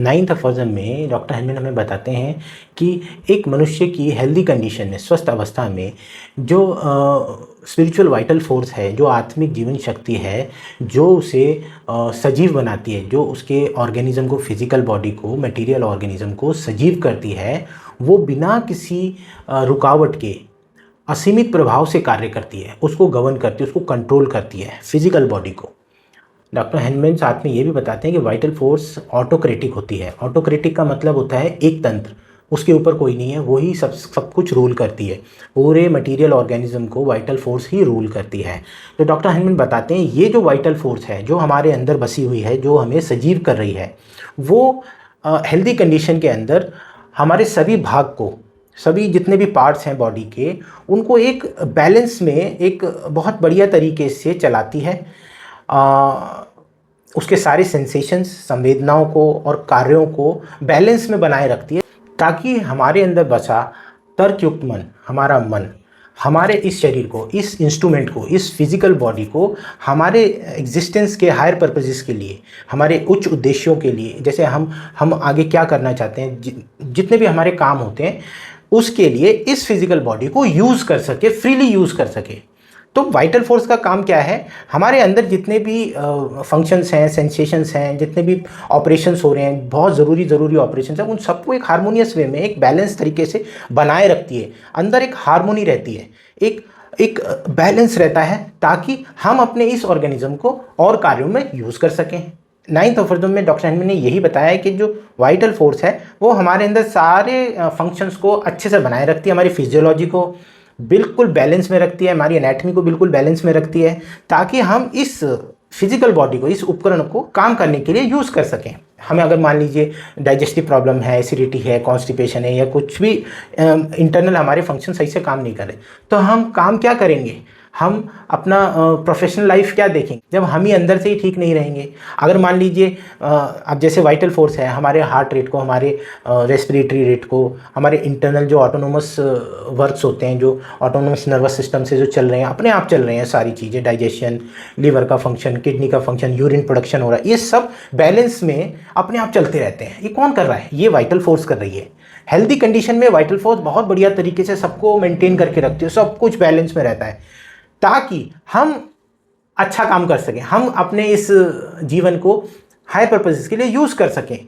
9th version में doctor Henman हमें बताते हैं कि एक मनुष्य की हेल्दी कंडीशन में, स्वस्थ अवस्था में जो स्पिरिचुअल वाइटल फोर्स है, जो आत्मिक जीवन शक्ति है, जो उसे सजीव बनाती है, जो उसके ऑर्गेनिज्म को, फिजिकल बॉडी को, मटेरियल ऑर्गेनिज्म को सजीव करती है, वो बिना किसी रुकावट के असीमित प्रभाव से कार्य करती है, उसको गवर्न करती है, उसको कंट्रोल करती है, फिजिकल बॉडी को। डॉक्टर हेनमैन साथ में ये भी बताते हैं कि वाइटल फोर्स ऑटोक्रेटिक होती है। ऑटोक्रेटिक का मतलब होता है एक तंत्र, उसके ऊपर कोई नहीं है, वही सब कुछ रूल करती है। पूरे मटेरियल ऑर्गेनिज्म को वाइटल फोर्स ही रूल करती है। तो डॉक्टर हेनमैन बताते हैं ये जो वाइटल फोर्स है, जो हमारे अंदर बसी हुई है, जो हमें सजीव कर रही है, वो हेल्दी कंडीशन के अंदर हमारे सभी भाग को, सभी जितने भी पार्ट्स हैं बॉडी के, उनको एक बैलेंस में, एक बहुत बढ़िया तरीके से चलाती है। उसके सारे सेंसेशंस, संवेदनाओं को और कार्यों को बैलेंस में बनाए रखती है, ताकि हमारे अंदर बसा तर्कयुक्त मन, हमारा मन, हमारे इस शरीर को, इस इंस्ट्रूमेंट को, इस फिजिकल बॉडी को हमारे एग्जिस्टेंस के हायर पर्पसेस के लिए, हमारे उच्च उद्देश्यों के लिए, जैसे हम आगे क्या करना चाहते हैं, जितने भी हमारे काम होते हैं, उसके लिए इस फिजिकल बॉडी को यूज़ कर सके, फ्रीली यूज़ कर सके। तो वाइटल फोर्स का काम क्या है? हमारे अंदर जितने भी फंक्शंस हैं, सेंसेशंस हैं, जितने भी ऑपरेशंस हो रहे हैं, बहुत ज़रूरी ऑपरेशंस हैं, उन सबको एक हारमोनियस वे में, एक बैलेंस तरीके से बनाए रखती है। अंदर एक हारमोनी रहती है, एक एक बैलेंस रहता है, ताकि हम अपने इस ऑर्गेनिज्म को और कार्यों में यूज़ कर सकें। 9th वर्जन में डॉक्टर हेनमैन ने यही बताया है कि जो वाइटल फोर्स है वो हमारे अंदर सारे फंक्शंस को अच्छे से बनाए रखती है, हमारी फिजियोलॉजी को बिल्कुल बैलेंस में रखती है, हमारी एनाटॉमी को बिल्कुल बैलेंस में रखती है, ताकि हम इस फिजिकल बॉडी को, इस उपकरण को काम करने के लिए यूज़ कर सकें। हमें अगर मान लीजिए डाइजेस्टिव प्रॉब्लम है, एसिडिटी है, कॉन्स्टिपेशन है, या कुछ भी इंटरनल हमारे फंक्शन सही से काम नहीं कर रहे, तो हम काम क्या करेंगे? हम अपना प्रोफेशनल लाइफ क्या देखेंगे जब हम ही अंदर से ही ठीक नहीं रहेंगे? अगर मान लीजिए अब जैसे वाइटल फोर्स है, हमारे हार्ट रेट को, हमारे रेस्पिरेटरी रेट को, हमारे इंटरनल जो ऑटोनोमस वर्क्स होते हैं, जो ऑटोनोमस नर्वस सिस्टम से जो चल रहे हैं, अपने आप चल रहे हैं सारी चीज़ें, डाइजेशन, लीवर का फंक्शन, किडनी का फंक्शन, यूरिन प्रोडक्शन हो रहा है, ये सब बैलेंस में अपने आप चलते रहते हैं। ये कौन कर रहा है? ये वाइटल फोर्स कर रही है। हेल्दी कंडीशन में वाइटल फोर्स बहुत बढ़िया तरीके से सबको मेंटेन करके रखती है, सब कुछ बैलेंस में रहता है, ताकि हम अच्छा काम कर सकें, हम अपने इस जीवन को हाई पर्पसेस के लिए यूज़ कर सकें।